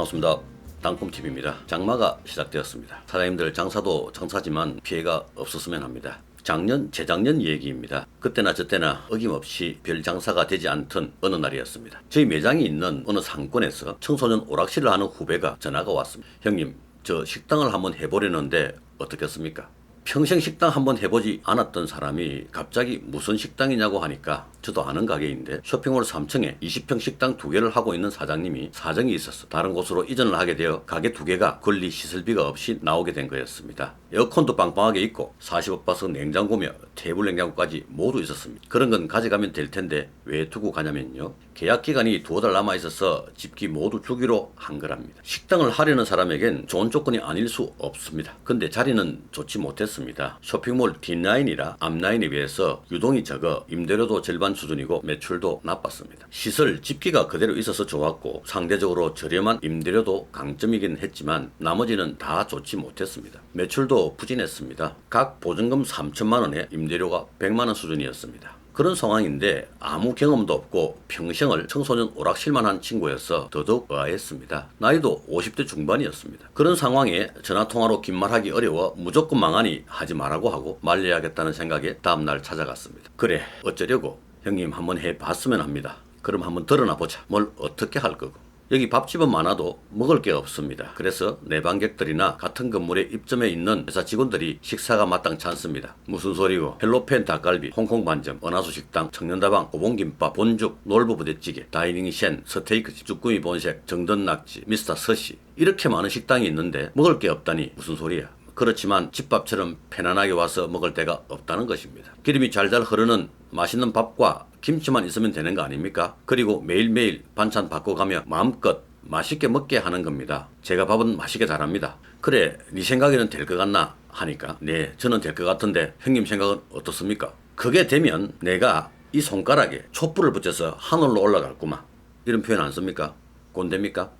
반갑습니다. 땅콩TV입니다. 장마가 시작되었습니다. 사장님들 장사도 장사지만 피해가 없었으면 합니다. 작년, 재작년 얘기입니다. 그때나 저때나 어김없이 별 장사가 되지 않던 어느 날이었습니다. 저희 매장이 있는 어느 상권에서 청소년 오락실을 하는 후배가 전화가 왔습니다. 형님, 저 식당을 한번 해보려는데 어떻겠습니까? 평생 식당 한번 해보지 않았던 사람이 갑자기 무슨 식당이냐고 하니까 저도 아는 가게인데 쇼핑몰 3층에 20평 식당 2개를 하고 있는 사장님이 사정이 있었어 다른 곳으로 이전을 하게 되어 가게 2개가 권리 시설비가 없이 나오게 된 거였습니다. 에어컨도 빵빵하게 있고 40억 바스 냉장고며 테이블 냉장고까지 모두 있었습니다. 그런 건 가져가면 될 텐데 왜 두고 가냐면요, 계약 기간이 2달 남아 있어서 집기 모두 주기로 한 거랍니다. 식당을 하려는 사람에겐 좋은 조건이 아닐 수 없습니다. 근데 자리는 좋지 못했습니다. 쇼핑몰 뒷라인이라 앞라인에 비해서 유동이 적어 임대료도 절반 수준이고 매출도 나빴습니다. 시설 집기가 그대로 있어서 좋았고 상대적으로 저렴한 임대료도 강점이긴 했지만 나머지는 다 좋지 못했습니다. 매출도 부진했습니다. 각 보증금 3천만 원에 임대료가 100만 원 수준이었습니다. 그런 상황인데 아무 경험도 없고 평생을 청소년 오락실만 한 친구여서 더더욱 의아했습니다. 나이도 50대 중반이었습니다. 그런 상황에 전화통화로 긴 말하기 어려워 무조건 망하니 하지 말라고 하고 말려야겠다는 생각에 다음날 찾아갔습니다. 그래, 어쩌려고? 형님 한번 해봤으면 합니다. 그럼 한번 드러나 보자. 뭘 어떻게 할 거고. 여기 밥집은 많아도 먹을 게 없습니다. 그래서 내방객들이나 같은 건물에 입점해 있는 회사 직원들이 식사가 마땅치 않습니다. 무슨 소리고? 헬로펜 닭갈비, 홍콩 반점, 은하수 식당, 청년다방, 오봉김밥, 본죽, 놀부 부대찌개, 다이닝 셴, 스테이크, 쭈꾸미 본색, 정든 낙지, 미스터 서시, 이렇게 많은 식당이 있는데 먹을 게 없다니 무슨 소리야. 그렇지만 집밥처럼 편안하게 와서 먹을 데가 없다는 것입니다. 기름이 잘잘 흐르는 맛있는 밥과 김치만 있으면 되는 거 아닙니까? 그리고 매일매일 반찬 바꿔가며 마음껏 맛있게 먹게 하는 겁니다. 제가 밥은 맛있게 잘합니다. 그래, 네 생각에는 될 것 같나? 하니까 네, 저는 될 것 같은데 형님 생각은 어떻습니까? 그게 되면 내가 이 손가락에 촛불을 붙여서 하늘로 올라갈구만. 이런 표현 안 씁니까? 꼰대입니까?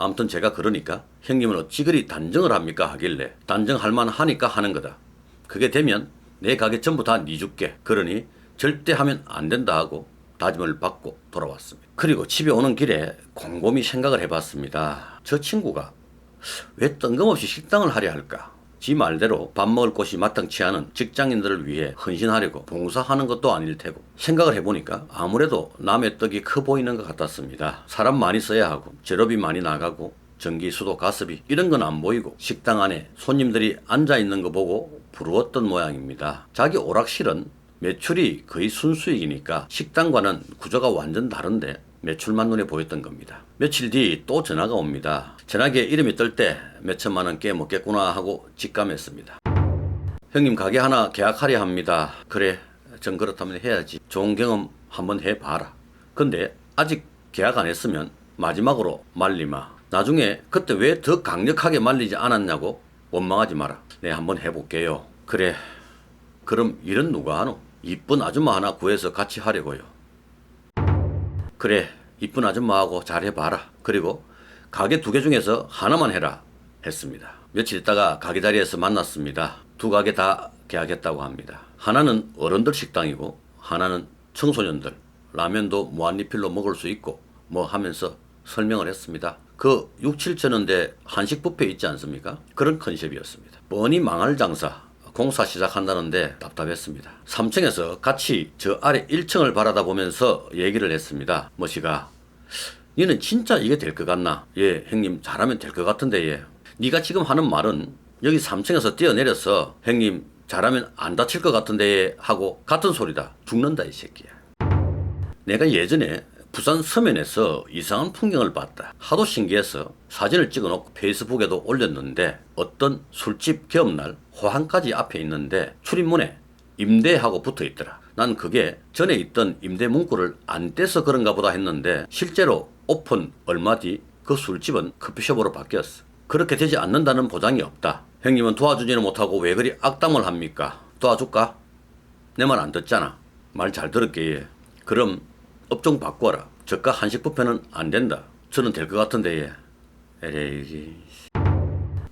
아무튼 제가 그러니까 형님은 어찌 그리 단정을 합니까? 하길래 단정할 만하니까 하는 거다. 그게 되면 내 가게 전부 다 네 줄게. 그러니 절대 하면 안 된다 하고 다짐을 받고 돌아왔습니다. 그리고 집에 오는 길에 곰곰이 생각을 해봤습니다. 저 친구가 왜 뜬금없이 식당을 하려 할까? 지 말대로 밥 먹을 곳이 마땅치 않은 직장인들을 위해 헌신하려고 봉사하는 것도 아닐 테고, 생각을 해보니까 아무래도 남의 떡이 커 보이는 것 같았습니다. 사람 많이 써야 하고 재료비 많이 나가고 전기, 수도, 가스비 이런 건 안 보이고 식당 안에 손님들이 앉아있는 거 보고 부러웠던 모양입니다. 자기 오락실은 매출이 거의 순수익이니까 식당과는 구조가 완전 다른데 매출만 눈에 보였던 겁니다. 며칠 뒤 또 전화가 옵니다. 전화기에 이름이 뜰 때 몇천만 원 깨 먹겠구나 하고 직감했습니다. 형님 가게 하나 계약하려 합니다. 그래, 전 그렇다면 해야지. 좋은 경험 한번 해봐라. 근데 아직 계약 안 했으면 마지막으로 말리마. 나중에 그때 왜 더 강력하게 말리지 않았냐고 원망하지 마라. 네, 한번 해볼게요. 그래, 그럼 일은 누가 하노? 이쁜 아줌마 하나 구해서 같이 하려고요. 그래, 이쁜 아줌마하고 잘 해봐라. 그리고 가게 2개 중에서 하나만 해라 했습니다. 며칠 있다가 가게 자리에서 만났습니다. 2가게 다 계약했다고 합니다. 하나는 어른들 식당이고 하나는 청소년들, 라면도 무한리필로 먹을 수 있고 뭐 하면서 설명을 했습니다. 그 6, 7천원대 한식 뷔페 있지 않습니까? 그런 컨셉이었습니다. 뻔히 망할 장사, 공사 시작한다는데 답답했습니다. 3층에서 같이 저 아래 1층을 바라다 보면서 얘기를 했습니다. 뭐시가, 니는 진짜 이게 될 것 같나? 예, 형님 잘하면 될 것 같은데 예. 니가 지금 하는 말은 여기 3층에서 뛰어내려서 형님 잘하면 안 다칠 것 같은데 예 하고 같은 소리다. 죽는다 이 새끼야. 내가 예전에 부산 서면에서 이상한 풍경을 봤다. 하도 신기해서 사진을 찍어놓고 페이스북에도 올렸는데 어떤 술집 개업날 호항까지 앞에 있는데 출입문에 임대하고 붙어있더라. 난 그게 전에 있던 임대 문구를 안 떼서 그런가 보다 했는데 실제로 오픈 얼마 뒤 그 술집은 커피숍으로 바뀌었어. 그렇게 되지 않는다는 보장이 없다. 형님은 도와주지는 못하고 왜 그리 악담을 합니까? 도와줄까? 내 말 안 듣잖아. 말 잘 들을게. 예. 그럼 업종 바꿔라. 저가 한식 뷔페는 안 된다. 저는 될 것 같은데 예. 에레이.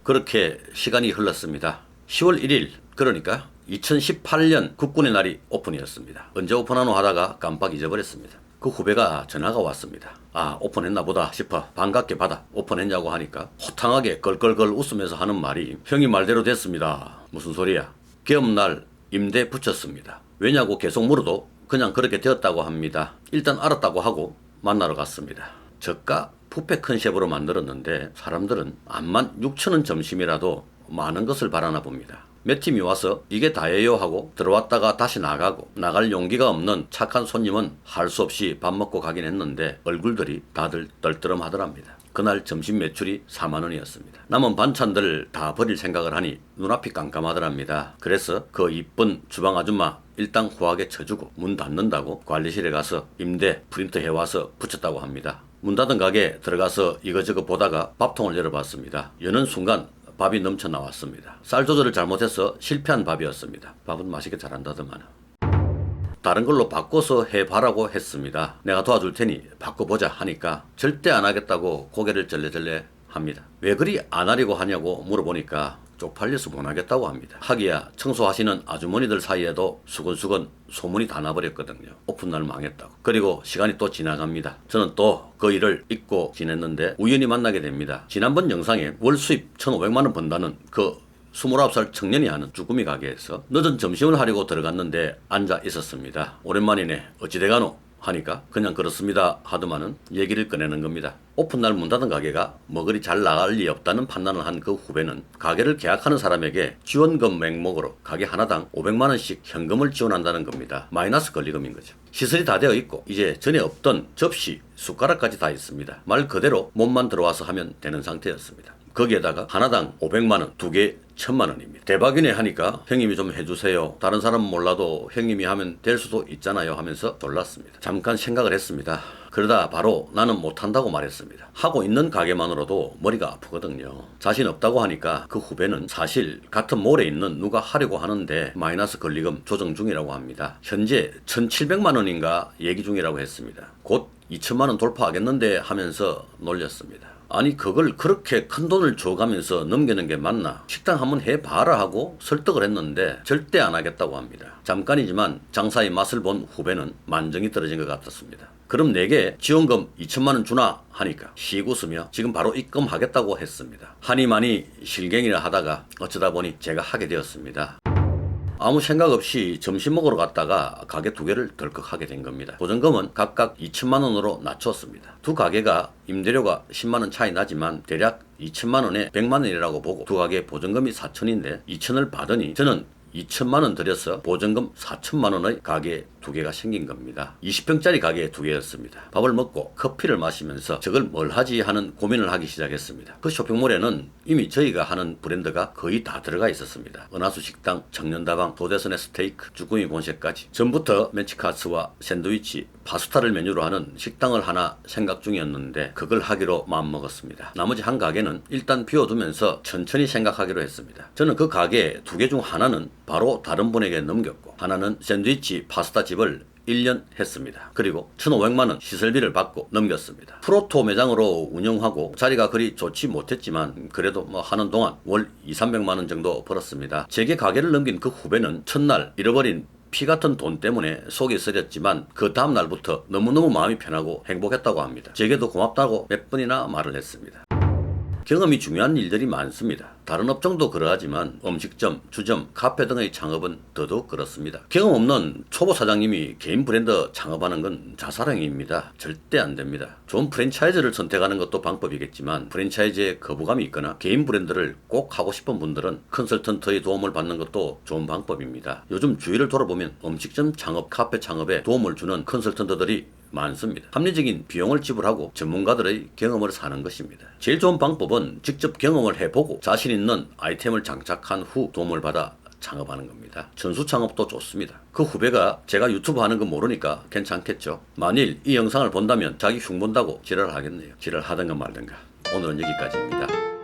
그렇게 시간이 흘렀습니다. 10월 1일, 그러니까 2018년 국군의 날이 오픈이었습니다. 언제 오픈하노 하다가 깜빡 잊어버렸습니다. 그 후배가 전화가 왔습니다. 아, 오픈했나 보다 싶어 반갑게 받아 오픈했냐고 하니까 호탕하게 껄껄껄 웃으면서 하는 말이 형이 말대로 됐습니다. 무슨 소리야? 개업날 임대 붙였습니다. 왜냐고 계속 물어도 그냥 그렇게 되었다고 합니다. 일단 알았다고 하고 만나러 갔습니다. 저가 뷔페 컨셉으로 만들었는데 사람들은 암만 6,000원 점심이라도 많은 것을 바라나 봅니다. 몇 팀이 와서 이게 다예요 하고 들어왔다가 다시 나가고 나갈 용기가 없는 착한 손님은 할 수 없이 밥 먹고 가긴 했는데 얼굴들이 다들 떨떠름하더랍니다. 그날 점심 매출이 4만 원이었습니다. 남은 반찬들 다 버릴 생각을 하니 눈앞이 깜깜하더랍니다. 그래서 그 이쁜 주방 아줌마 일당 후하게 쳐주고 문 닫는다고 관리실에 가서 임대 프린트 해와서 붙였다고 합니다. 문 닫은 가게 들어가서 이거저거 보다가 밥통을 열어봤습니다. 여는 순간 밥이 넘쳐 나왔습니다. 쌀 조절을 잘못해서 실패한 밥이었습니다. 밥은 맛있게 잘한다더만. 다른 걸로 바꿔서 해봐라고 했습니다. 내가 도와줄 테니 바꿔보자 하니까 절대 안 하겠다고 고개를 절레절레 합니다. 왜 그리 안 하려고 하냐고 물어보니까 쪽팔려서 못 하겠다고 합니다. 하기야 청소하시는 아주머니들 사이에도 수근수근 소문이 다 나버렸거든요. 오픈날 망했다고. 그리고 시간이 또 지나갑니다. 저는 또 그 일을 잊고 지냈는데 우연히 만나게 됩니다. 지난번 영상에 월 수입 1,500만 원 번다는 그 29살 청년이 하는 쭈꾸미 가게에서 늦은 점심을 하려고 들어갔는데 앉아 있었습니다. 오랜만이네. 어찌 돼가노? 하니까 그냥 그렇습니다 하더만은 얘기를 꺼내는 겁니다. 오픈날 문 닫은 가게가 뭐 그리 잘 나갈 리 없다는 판단을 한 그 후배는 가게를 계약하는 사람에게 지원금 명목으로 가게 하나당 500만 원씩 현금을 지원한다는 겁니다. 마이너스 권리금인 거죠. 시설이 다 되어 있고 이제 전에 없던 접시, 숟가락까지 다 있습니다. 말 그대로 몸만 들어와서 하면 되는 상태였습니다. 거기에다가 하나당 500만 원, 두 개 1,000만 원입니다. 대박이네 하니까 형님이 좀 해주세요. 다른 사람은 몰라도 형님이 하면 될 수도 있잖아요 하면서 놀랐습니다. 잠깐 생각을 했습니다. 그러다 바로 나는 못한다고 말했습니다. 하고 있는 가게만으로도 머리가 아프거든요. 자신 없다고 하니까 그 후배는 사실 같은 몰에 있는 누가 하려고 하는데 마이너스 권리금 조정 중이라고 합니다. 현재 1,700만 원인가 얘기 중이라고 했습니다. 곧 2천만 원 돌파하겠는데 하면서 놀렸습니다. 아니 그걸 그렇게 큰 돈을 줘가면서 넘기는 게 맞나? 식당 한번 해봐라 하고 설득을 했는데 절대 안 하겠다고 합니다. 잠깐이지만 장사의 맛을 본 후배는 만정이 떨어진 것 같았습니다. 그럼 내게 지원금 2천만 원 주나? 하니까 씩 웃으며 지금 바로 입금하겠다고 했습니다. 하니마니 실갱이를 하다가 어쩌다 보니 제가 하게 되었습니다. 아무 생각 없이 점심 먹으러 갔다가 가게 두 개를 덜컥 하게 된 겁니다. 보증금은 각각 2천만 원으로 낮췄습니다. 두 가게가 임대료가 10만 원 차이 나지만 대략 2천만 원에 100만 원이라고 보고 두 가게 보증금이 4천인데 2천을 받으니 저는 2천만 원 들여서 보증금 4천만 원의 가게 두 개가 생긴 겁니다. 20평짜리 가게 두 개였습니다. 밥을 먹고 커피를 마시면서 저걸 뭘 하지 하는 고민을 하기 시작했습니다. 그 쇼핑몰에는 이미 저희가 하는 브랜드가 거의 다 들어가 있었습니다. 은하수 식당, 청년다방, 도대선의 스테이크, 쭈꾸미 본셰까지. 전부터 멘치카츠와 샌드위치, 파스타를 메뉴로 하는 식당을 하나 생각 중이었는데 그걸 하기로 마음먹었습니다. 나머지 한 가게는 일단 비워두면서 천천히 생각하기로 했습니다. 저는 그 가게 두 개 중 하나는 바로 다른 분에게 넘겼고 하나는 샌드위치 파스타 집을 1년 했습니다. 그리고 1,500만 원 시설비를 받고 넘겼습니다. 프로토 매장으로 운영하고 자리가 그리 좋지 못했지만 그래도 뭐 하는 동안 월 200~300만 원 정도 벌었습니다. 제게 가게를 넘긴 그 후배는 첫날 잃어버린 피 같은 돈 때문에 속이 쓰렸지만 그 다음 날부터 너무너무 마음이 편하고 행복했다고 합니다. 제게도 고맙다고 몇 번이나 말을 했습니다. 경험이 중요한 일들이 많습니다. 다른 업종도 그러하지만 음식점, 주점, 카페 등의 창업은 더더욱 그렇습니다. 경험 없는 초보 사장님이 개인 브랜드 창업하는 건 자살행위입니다. 절대 안 됩니다. 좋은 프랜차이즈를 선택하는 것도 방법이겠지만 프랜차이즈에 거부감이 있거나 개인 브랜드를 꼭 하고 싶은 분들은 컨설턴트의 도움을 받는 것도 좋은 방법입니다. 요즘 주위를 돌아보면 음식점 창업, 카페 창업에 도움을 주는 컨설턴트들이 많습니다. 합리적인 비용을 지불하고 전문가들의 경험을 사는 것입니다. 제일 좋은 방법은 직접 경험을 해보고 자신 있는 아이템을 장착한 후 도움을 받아 창업하는 겁니다. 전수 창업도 좋습니다. 그 후배가 제가 유튜브 하는 거 모르니까 괜찮겠죠. 만일 이 영상을 본다면 자기 흉 본다고 지랄하겠네요. 지랄하든가 말든가. 오늘은 여기까지입니다.